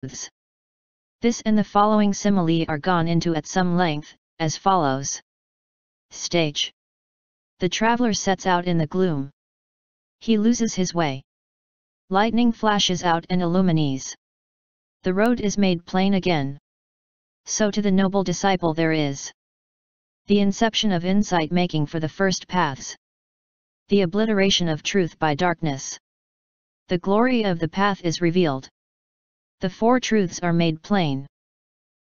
This and the following simile are gone into at some length, as follows. Stage. The traveler sets out in the gloom. He loses his way. Lightning flashes out and illumines. The road is made plain again. So to the noble disciple there is the inception of insight making for the first paths. The obliteration of truth by darkness. The glory of the path is revealed. The four truths are made plain.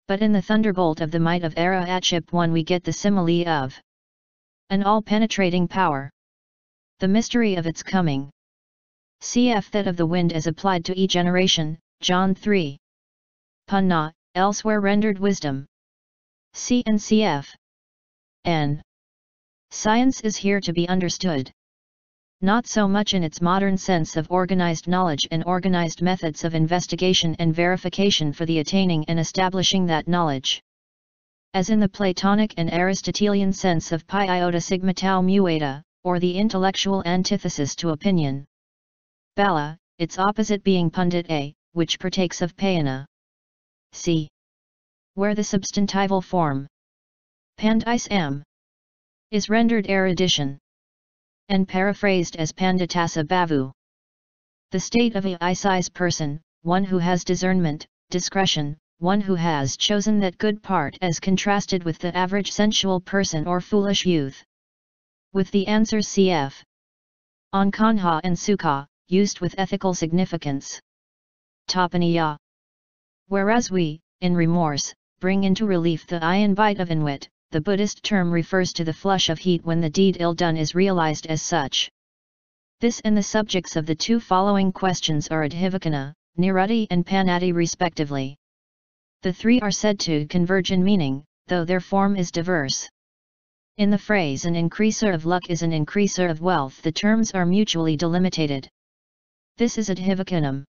But in the thunderbolt of the might of Ara-Atship 1 we get the simile of an all-penetrating power. The mystery of its coming. C.A.F. that of the wind as applied to e-generation, John 3. Punna, elsewhere rendered wisdom. C and C.F. N. Science is here to be understood. Not so much in its modern sense of organized knowledge and organized methods of investigation and verification for the attaining and establishing that knowledge, as in the Platonic and Aristotelian sense of pi iota sigma tau mu eta, or the intellectual antithesis to opinion. Bala, its opposite being pundit a, which partakes of payana. C. Where the substantival form pandis am is rendered erudition, and paraphrased as panditasa bhavu. The state of a I-size person, one who has discernment, discretion, one who has chosen that good part as contrasted with the average sensual person or foolish youth. With the answers cf. On kanha and sukha, used with ethical significance. Tapaniya. Whereas we, in remorse, bring into relief the I invite of inwit, the Buddhist term refers to the flush of heat when the deed ill done is realized as such. This and the subjects of the two following questions are adhivakana, nirutti and panati respectively. The three are said to converge in meaning, though their form is diverse. In the phrase an increaser of luck is an increaser of wealth the terms are mutually delimitated. This is adhivakanam.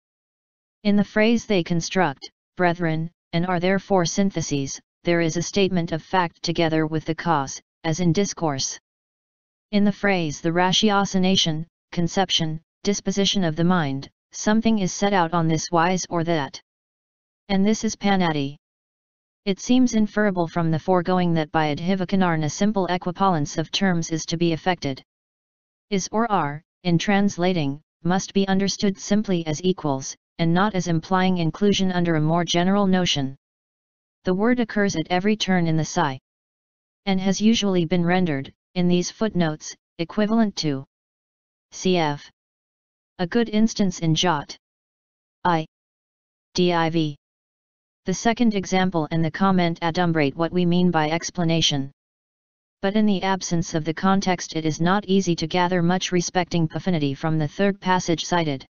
In the phrase they construct, brethren, and are therefore syntheses, there is a statement of fact together with the cause, as in discourse. In the phrase the ratiocination, conception, disposition of the mind, something is set out on this wise or that. And this is panati. It seems inferable from the foregoing that by adhivakanarna simple equipollence of terms is to be effected. Is or are, in translating, must be understood simply as equals, and not as implying inclusion under a more general notion. The word occurs at every turn in the Sai, and has usually been rendered, in these footnotes, equivalent to cf. A good instance in Jot. I. Div. The second example and the comment adumbrate what we mean by explanation. But in the absence of the context it is not easy to gather much respecting affinity from the third passage cited.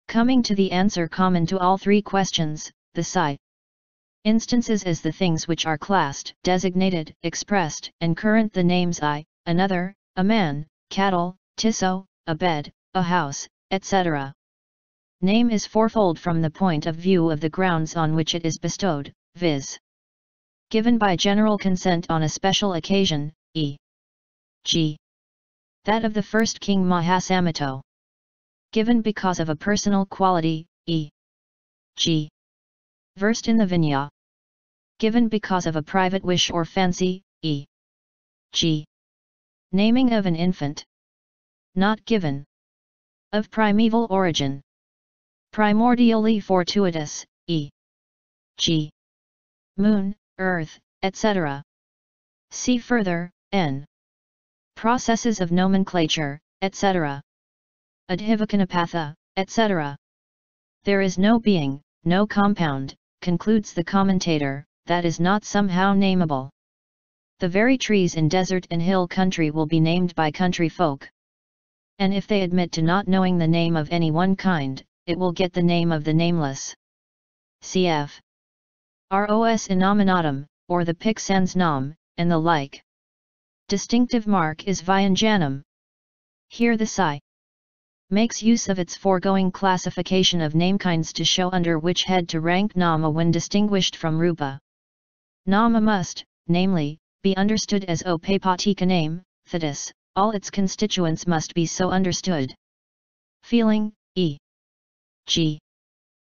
Coming to the answer common to all three questions, the Sai instances as the things which are classed, designated, expressed, and current the names I, another, a man, cattle, tisso, a bed, a house, etc. Name is fourfold from the point of view of the grounds on which it is bestowed, viz. Given by general consent on a special occasion, e.g. that of the first king Mahasamito. Given because of a personal quality, e.g. versed in the Vinaya. Given because of a private wish or fancy, e.g. naming of an infant. Not given. Of primeval origin. Primordially fortuitous, e.g. moon, earth, etc. See further, n. Processes of nomenclature, etc. Adhivakanapatha, etc. There is no being, no compound, concludes the commentator, that is not somehow nameable. The very trees in desert and hill country will be named by country folk. And if they admit to not knowing the name of any one kind, it will get the name of the nameless. Cf. Ros innominatum, or the pic sans nom, and the like. Distinctive mark is Vyanjanam. Here the Sai makes use of its foregoing classification of namekinds to show under which head to rank Nama when distinguished from Rupa. Nama must, namely, be understood as Opapatika name, Thetis, all its constituents must be so understood. Feeling, e.g.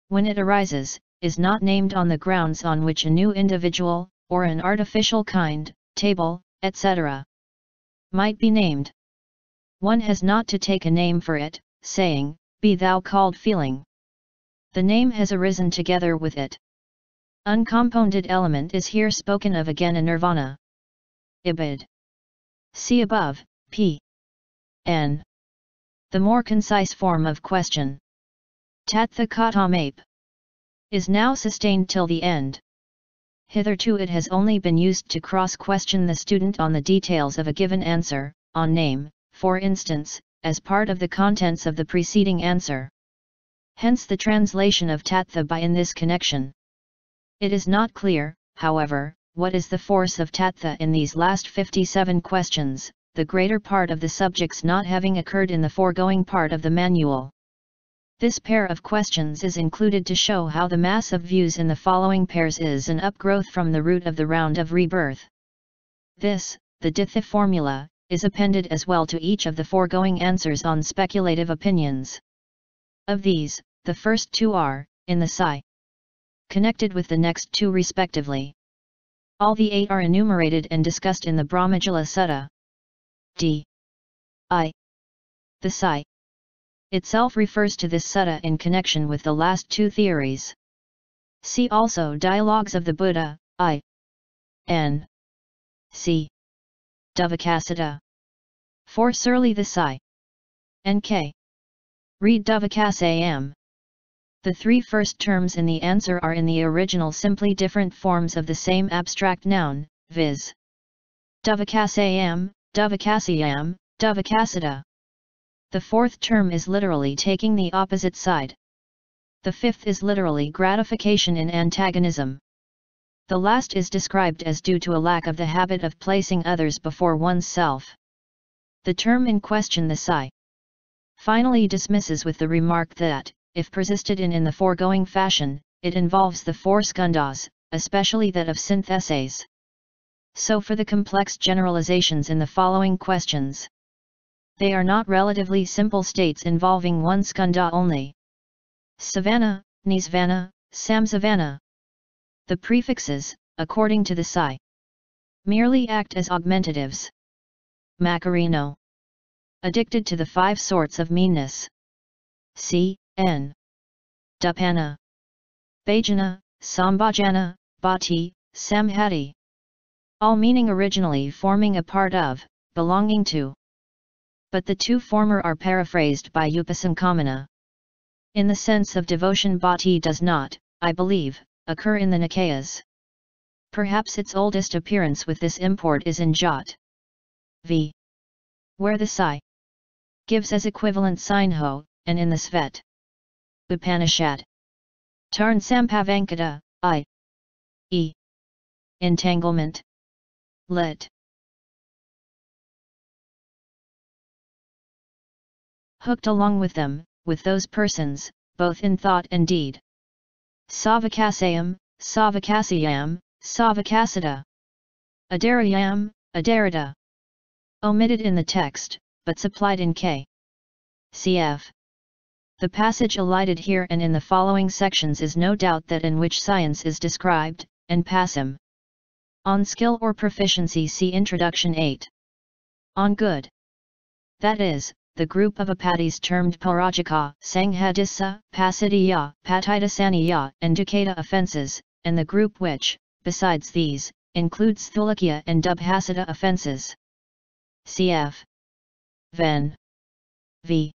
when it arises, is not named on the grounds on which a new individual, or an artificial kind, table, etc. might be named. One has not to take a name for it, saying, "Be thou called feeling." The name has arisen together with it. Uncompounded element is here spoken of again in nirvana. Ibid. See above, p. n. The more concise form of question, Tattha Katam Ape, is now sustained till the end. Hitherto it has only been used to cross-question the student on the details of a given answer, on name, for instance, as part of the contents of the preceding answer. Hence the translation of Tattha by in this connection. It is not clear, however, what is the force of Tattha in these last 57 questions, the greater part of the subjects not having occurred in the foregoing part of the manual. This pair of questions is included to show how the mass of views in the following pairs is an upgrowth from the root of the round of rebirth. This, the Ditha formula, is appended as well to each of the foregoing answers on speculative opinions. Of these, the first two are, in the Psi, connected with the next two respectively. All the 8 are enumerated and discussed in the Brahmajala Sutta. D. I. The Psi itself refers to this sutta in connection with the last two theories. See also Dialogues of the Buddha, I. N. C. Dhavakasita. For Surly the Psi. N.K. Read Dhavakasayam. The three first terms in the answer are in the original simply different forms of the same abstract noun, viz. Dhavakasayam, Dhavakasayam, Dhavakasita. The fourth term is literally taking the opposite side. The fifth is literally gratification in antagonism. The last is described as due to a lack of the habit of placing others before one's self. The term in question, the Psi, finally dismisses with the remark that, if persisted in the foregoing fashion, it involves the 4 skandhas, especially that of syntheses. So for the complex generalizations in the following questions. They are not relatively simple states involving one skandha only. Savana, Nisvana, Samsavana. The prefixes, according to the Psi, merely act as augmentatives. Macarino. Addicted to the 5 sorts of meanness. C.N. Dupana. Bhajana, Sambhajana, Bhati, Samhati. All meaning originally forming a part of, belonging to. But the two former are paraphrased by Upasamkamana. In the sense of devotion, bhati does not, I believe, occur in the Nikayas. Perhaps its oldest appearance with this import is in Jat. V. Where the Psi gives as equivalent sign ho, and in the Svet Upanishad Tarn Sampavankata, i.e. entanglement. Lit. Hooked along with them, with those persons, both in thought and deed. Savakasayam, Savakasayam, Savakasita. Adarayam, Adarita. Omitted in the text, but supplied in C.A.F. The passage elided here and in the following sections is no doubt that in which science is described, and passim. On skill or proficiency see Introduction 8. On good. That is, the group of apatis termed parajika, sanghadissa, pasidiyya, patitasaniya, and dukkata offences, and the group which, besides these, includes thulakya and dubhasita offences. Cf. Ven. V.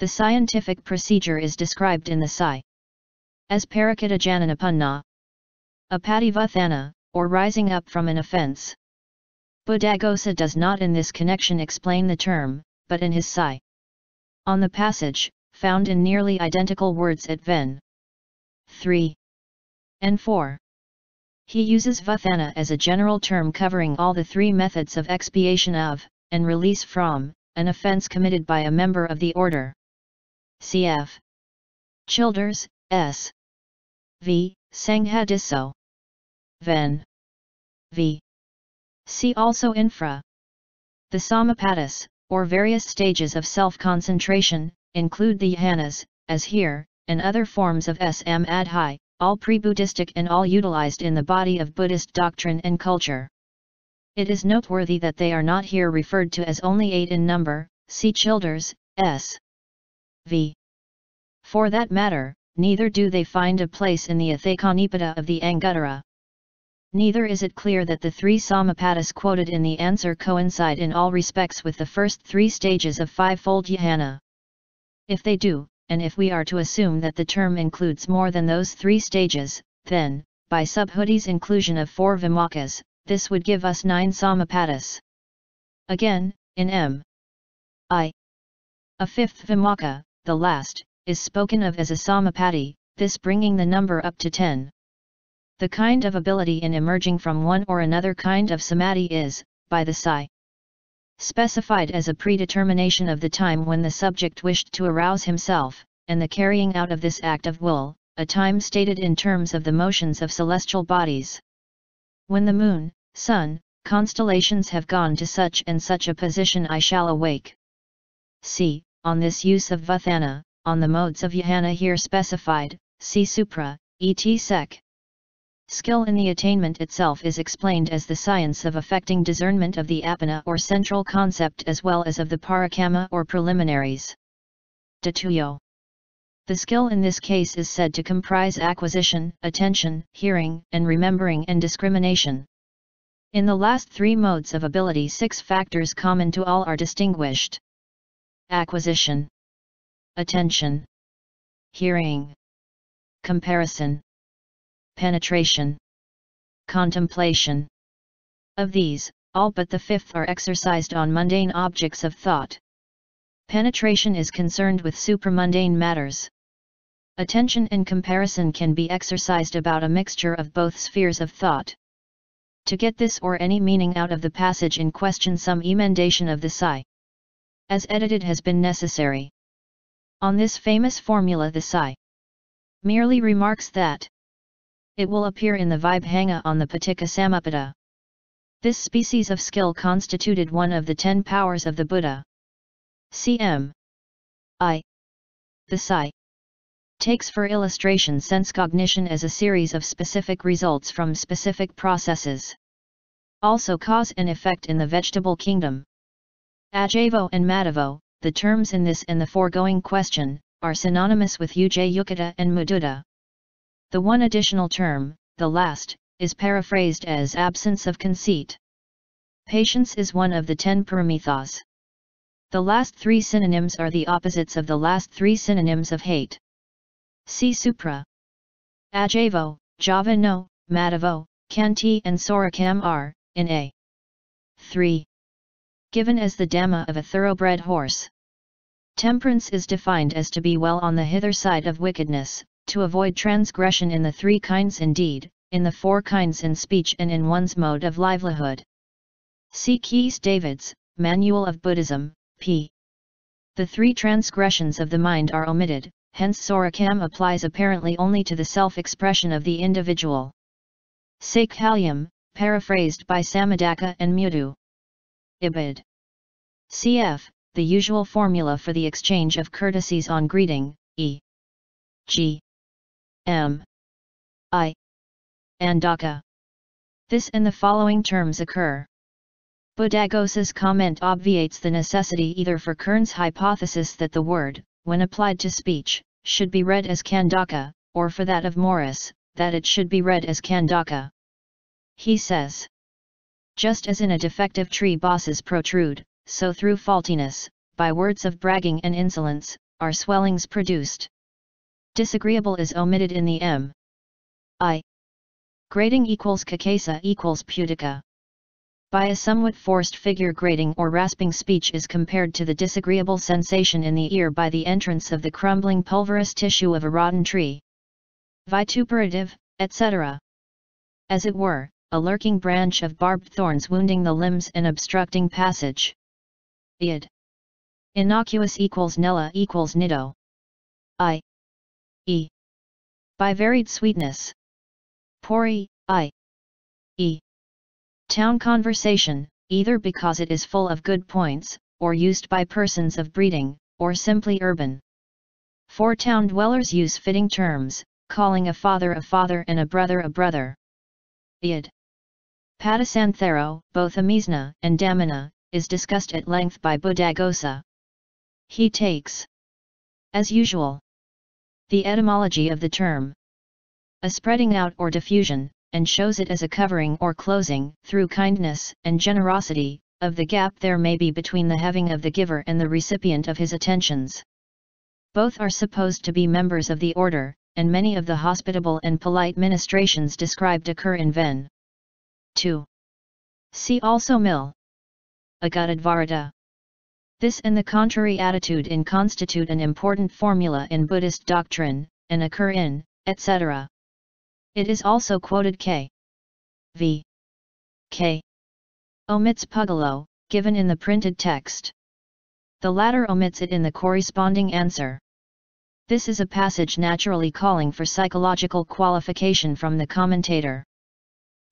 The scientific procedure is described in the Psi as parakita jananapanna, apativathana, or rising up from an offence. Buddhaghosa does not in this connection explain the term, but in his Psi on the passage, found in nearly identical words at Ven. 3 and 4. He uses vathana as a general term covering all the 3 methods of expiation of, and release from, an offence committed by a member of the order. Cf. Childers, S. V. Sanghadiso. Ven. V. See also infra. The samapatis, or various stages of self-concentration, include the jhanas, as here, and other forms of samadhi, all pre-Buddhistic and all utilized in the body of Buddhist doctrine and culture. It is noteworthy that they are not here referred to as only 8 in number, see Childers, S. V. For that matter, neither do they find a place in the Athekanipada of the Anguttara. Neither is it clear that the 3 Sammapadas quoted in the answer coincide in all respects with the first 3 stages of fivefold jhana. If they do, and if we are to assume that the term includes more than those 3 stages, then, by Subhudi's inclusion of 4 Vimokkkhas, this would give us 9 Sammapadas. Again, in M.I. a 5th Vimokkha, the last, is spoken of as a Sammapati, this bringing the number up to 10. The kind of ability in emerging from one or another kind of samadhi is, by the Sai, specified as a predetermination of the time when the subject wished to arouse himself, and the carrying out of this act of will, a time stated in terms of the motions of celestial bodies. When the moon, sun, constellations have gone to such and such a position I shall awake. See, on this use of Vuthana, on the modes of jhana here specified, see Supra, et sec. Skill in the attainment itself is explained as the science of effecting discernment of the apana or central concept as well as of the parakama or preliminaries. Datuyo. The skill in this case is said to comprise acquisition, attention, hearing, and remembering and discrimination. In the last 3 modes of ability 6 factors common to all are distinguished. Acquisition, attention, hearing, comparison, penetration, contemplation. Of these, all but the 5th are exercised on mundane objects of thought. Penetration is concerned with supramundane matters. Attention and comparison can be exercised about a mixture of both spheres of thought. To get this or any meaning out of the passage in question, some emendation of the Sai, as edited, has been necessary. On this famous formula the Sai merely remarks that it will appear in the Vibhanga on the Pitaka Samuppada. This species of skill constituted one of the 10 powers of the Buddha. C.M.I. The Sai takes for illustration sense cognition as a series of specific results from specific processes. Also cause and effect in the vegetable kingdom. Ajavo and Madhavo, the terms in this and the foregoing question, are synonymous with Ujayukata and Muduta. The one additional term, the last, is paraphrased as absence of conceit. Patience is one of the 10 paramithas. The last 3 synonyms are the opposites of the last 3 synonyms of hate. See Supra. Ajavo, Javano, Madhavo, Kanti and Sorakam are, in a 3. Given as the Dhamma of a thoroughbred horse. Temperance is defined as to be well on the hither side of wickedness, to avoid transgression in the 3 kinds in deed, in the 4 kinds in speech and in one's mode of livelihood. See Keys David's, Manual of Buddhism, p. The 3 transgressions of the mind are omitted, hence Sorakam applies apparently only to the self-expression of the individual. Saikhalyam, paraphrased by Samadaka and Mudu. Ibid. C.F. The usual formula for the exchange of courtesies on greeting, e.g. M.I. Andaka. This and the following terms occur. Buddhaghosa's comment obviates the necessity either for Kern's hypothesis that the word, when applied to speech, should be read as Kandaka, or for that of Morris, that it should be read as Kandaka. He says, just as in a defective tree bosses protrude, so through faultiness, by words of bragging and insolence, are swellings produced. Disagreeable is omitted in the M.I. Grading equals kakesa equals putika. By a somewhat forced figure, grating or rasping speech is compared to the disagreeable sensation in the ear by the entrance of the crumbling pulverous tissue of a rotten tree. Vituperative, etc. As it were, a lurking branch of barbed thorns wounding the limbs and obstructing passage. Id. Innocuous equals nella equals nido. I.e. by varied sweetness. Pori, i.e. town conversation, either because it is full of good points, or used by persons of breeding, or simply urban. For town dwellers use fitting terms, calling a father and a brother. Id. Padasantharo, both Amisna and Dhammana, is discussed at length by Buddhaghosa. He takes, as usual, the etymology of the term, a spreading out or diffusion, and shows it as a covering or closing, through kindness and generosity, of the gap there may be between the having of the giver and the recipient of his attentions. Both are supposed to be members of the order, and many of the hospitable and polite ministrations described occur in Ven. 2. See also Mil. Agadadvarata. This and the contrary attitude in constitute an important formula in Buddhist doctrine, and occur in, etc. It is also quoted K. Omits Pugalo, given in the printed text. The latter omits it in the corresponding answer. This is a passage naturally calling for psychological qualification from the commentator.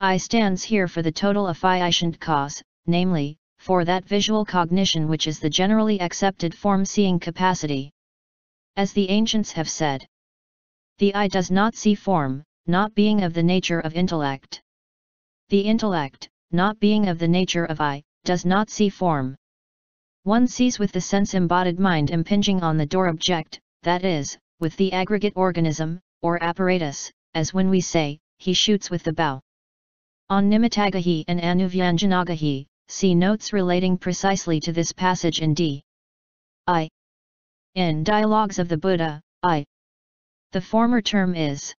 I stands here for the total efficient cause, namely, for that visual cognition which is the generally accepted form-seeing capacity. As the ancients have said, the eye does not see form, not being of the nature of intellect. The intellect, not being of the nature of eye, does not see form. One sees with the sense-embodied mind impinging on the door object, that is, with the aggregate organism, or apparatus, as when we say, he shoots with the bow. On Nimittagahi and Anuvyanjanagahi, see notes relating precisely to this passage in D. I. In Dialogues of the Buddha, I. The former term is,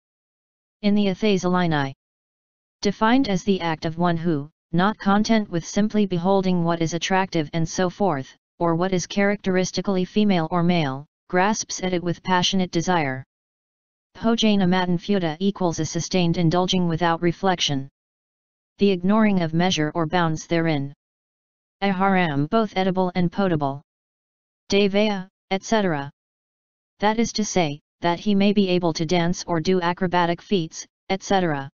in the Athasalini, defined as the act of one who, not content with simply beholding what is attractive and so forth, or what is characteristically female or male, grasps at it with passionate desire. Bhojana matanfuta equals a sustained indulging without reflection. The ignoring of measure or bounds therein. Aharam both edible and potable. Devaya, etc. That is to say, that he may be able to dance or do acrobatic feats, etc.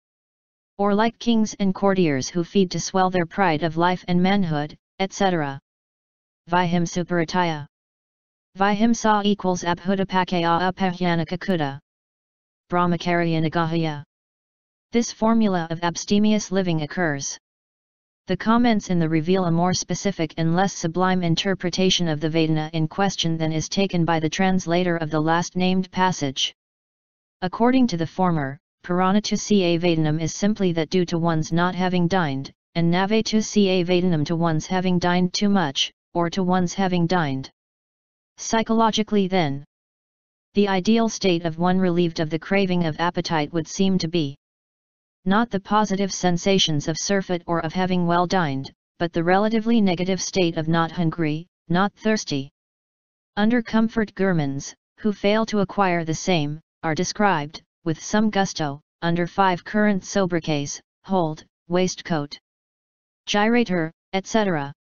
Or like kings and courtiers who feed to swell their pride of life and manhood, etc. Vihim suparataya. Vihimsa equals abhudapakaya apahyanakakuta. Brahmakaryanagahaya. This formula of abstemious living occurs. The comments in the reveal a more specific and less sublime interpretation of the Vedana in question than is taken by the translator of the last named passage. According to the former, Paranatu ca Vedanam is simply that due to one's not having dined, and Navetu ca Vedanam to one's having dined too much, or to one's having dined. Psychologically then, the ideal state of one relieved of the craving of appetite would seem to be not the positive sensations of surfeit or of having well dined, but the relatively negative state of not hungry, not thirsty. Under comfort Gurmans, who fail to acquire the same, are described, with some gusto, under 5 current sobriquets, hold, waistcoat, gyrator, etc.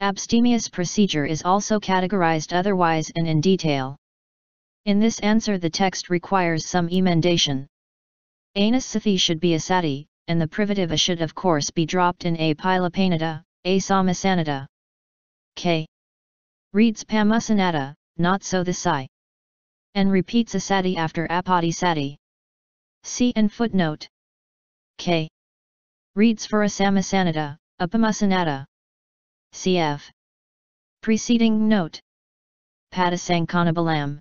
Abstemious procedure is also categorized otherwise and in detail. In this answer the text requires some emendation. Anus sathi should be a sati, and the privative a should of course be dropped in a pilapanada, a samasanada. K. Reads pamusanada, not so the sai. And repeats a sati after apadi sati. See and footnote. K. Reads for a samasanada, upamusanada. C.F. Preceding note. Padasankanabalam.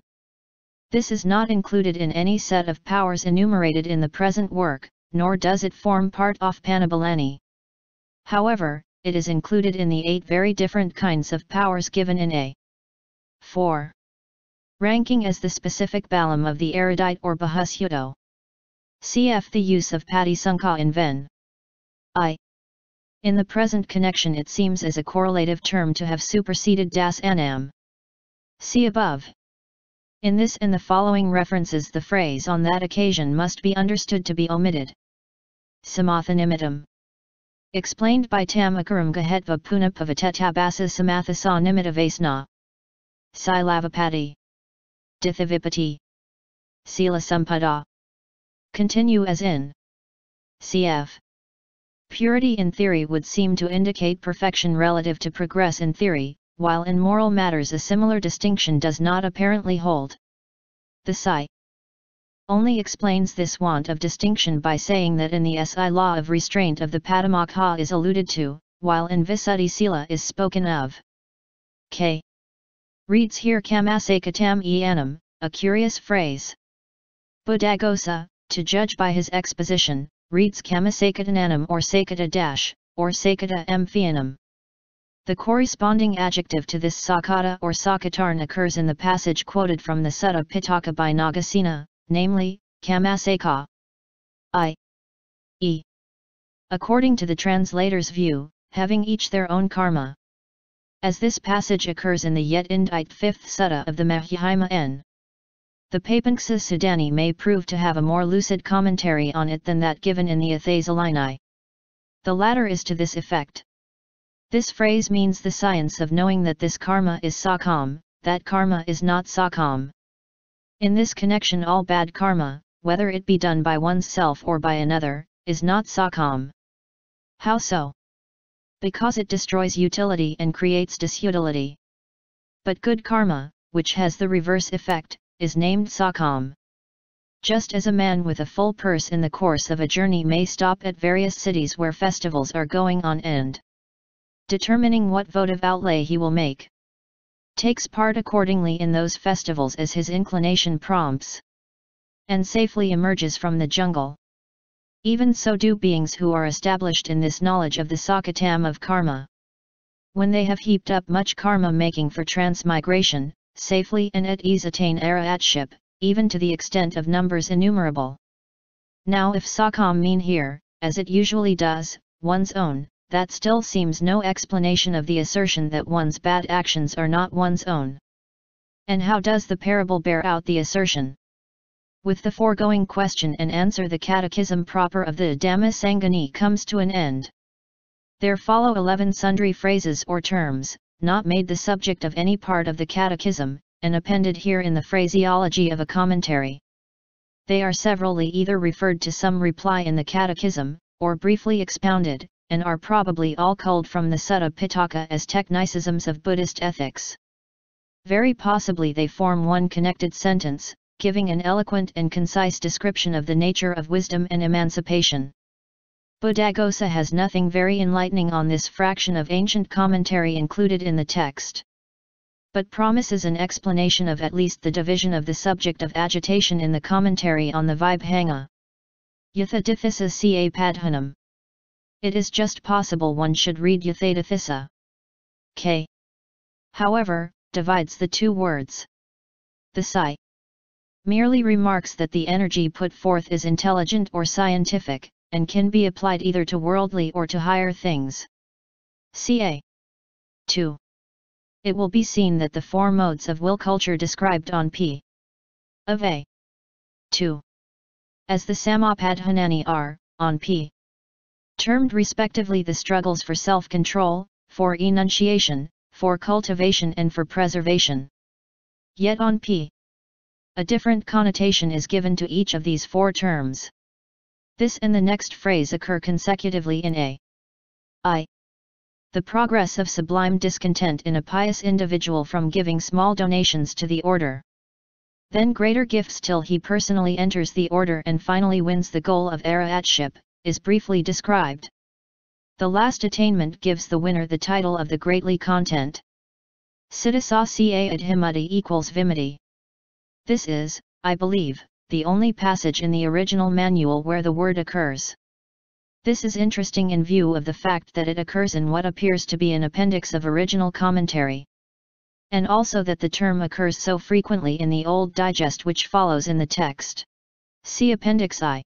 This is not included in any set of powers enumerated in the present work, nor does it form part of Panabalani. However, it is included in the 8 very different kinds of powers given in A. 4. Ranking as the specific balam of the erudite or Bahushuto. Cf. The use of Patisanka in Ven. I. In the present connection it seems as a correlative term to have superseded das anam. See above. In this and the following references the phrase on that occasion must be understood to be omitted. Samathanimitam. Explained by Tamakaram Gahetva Punapavatetabasa Samathasa Nimitavasna. Silavapati. Dithivipati. Sila Sampada. Continue as in. Cf. Purity in theory would seem to indicate perfection relative to progress in theory, while in moral matters a similar distinction does not apparently hold. The Sai only explains this want of distinction by saying that in the Si law of restraint of the Padamokha is alluded to, while in Visuddhi Sila is spoken of. K. Reads here Kamasekatam Eanam, a curious phrase. Buddhagosa, to judge by his exposition, reads Kamasekataanam or Sekata or Sekata Mphianam. The corresponding adjective to this Sakata or Sakatarn occurs in the passage quoted from the Sutta Pitaka by Nagasena, namely, Kamaseka. i.e. according to the translator's view, having each their own karma. As this passage occurs in the yet indite 5th Sutta of the Mahihima N. The Papanksa Sudani may prove to have a more lucid commentary on it than that given in the Athasalini. The latter is to this effect. This phrase means the science of knowing that this karma is sakam, that karma is not sakam. In this connection all bad karma, whether it be done by oneself or by another, is not sakam. How so? Because it destroys utility and creates disutility. But good karma, which has the reverse effect, is named sakam. Just as a man with a full purse in the course of a journey may stop at various cities where festivals are going on and, determining what votive outlay he will make, takes part accordingly in those festivals as his inclination prompts, and safely emerges from the jungle. Even so do beings who are established in this knowledge of the sakatam of karma. When they have heaped up much karma making for transmigration, safely and at ease attain arahatship, even to the extent of numbers innumerable. Now if sakam mean here, as it usually does, one's own, that still seems no explanation of the assertion that one's bad actions are not one's own. And how does the parable bear out the assertion? With the foregoing question and answer the catechism proper of the Dhamma Sangani comes to an end. There follow 11 sundry phrases or terms, not made the subject of any part of the catechism, and appended here in the phraseology of a commentary. They are severally either referred to some reply in the catechism, or briefly expounded, and are probably all culled from the Sutta Pitaka as technicisms of Buddhist ethics. Very possibly they form one connected sentence, giving an eloquent and concise description of the nature of wisdom and emancipation. Buddhagosa has nothing very enlightening on this fraction of ancient commentary included in the text, but promises an explanation of at least the division of the subject of agitation in the commentary on the Vibhanga. Yathadithisa ca padhanam. It is just possible one should read Yathadathisa. K. However, divides the two words. The Sai merely remarks that the energy put forth is intelligent or scientific, and can be applied either to worldly or to higher things. Ca. 2. It will be seen that the four modes of will culture described on p. of a. 2. as the Samapadhanani are, on p. termed respectively the struggles for self-control, for enunciation, for cultivation and for preservation. Yet on p. a different connotation is given to each of these four terms. This and the next phrase occur consecutively in a. I. The progress of sublime discontent in a pious individual from giving small donations to the order. Then greater gifts till he personally enters the order and finally wins the goal of arahatship, is briefly described. The last attainment gives the winner the title of the greatly content. Siddhasa ca adhimati equals vimati. This is, I believe, the only passage in the original manual where the word occurs. This is interesting in view of the fact that it occurs in what appears to be an appendix of original commentary, and also that the term occurs so frequently in the old digest which follows in the text. See Appendix I.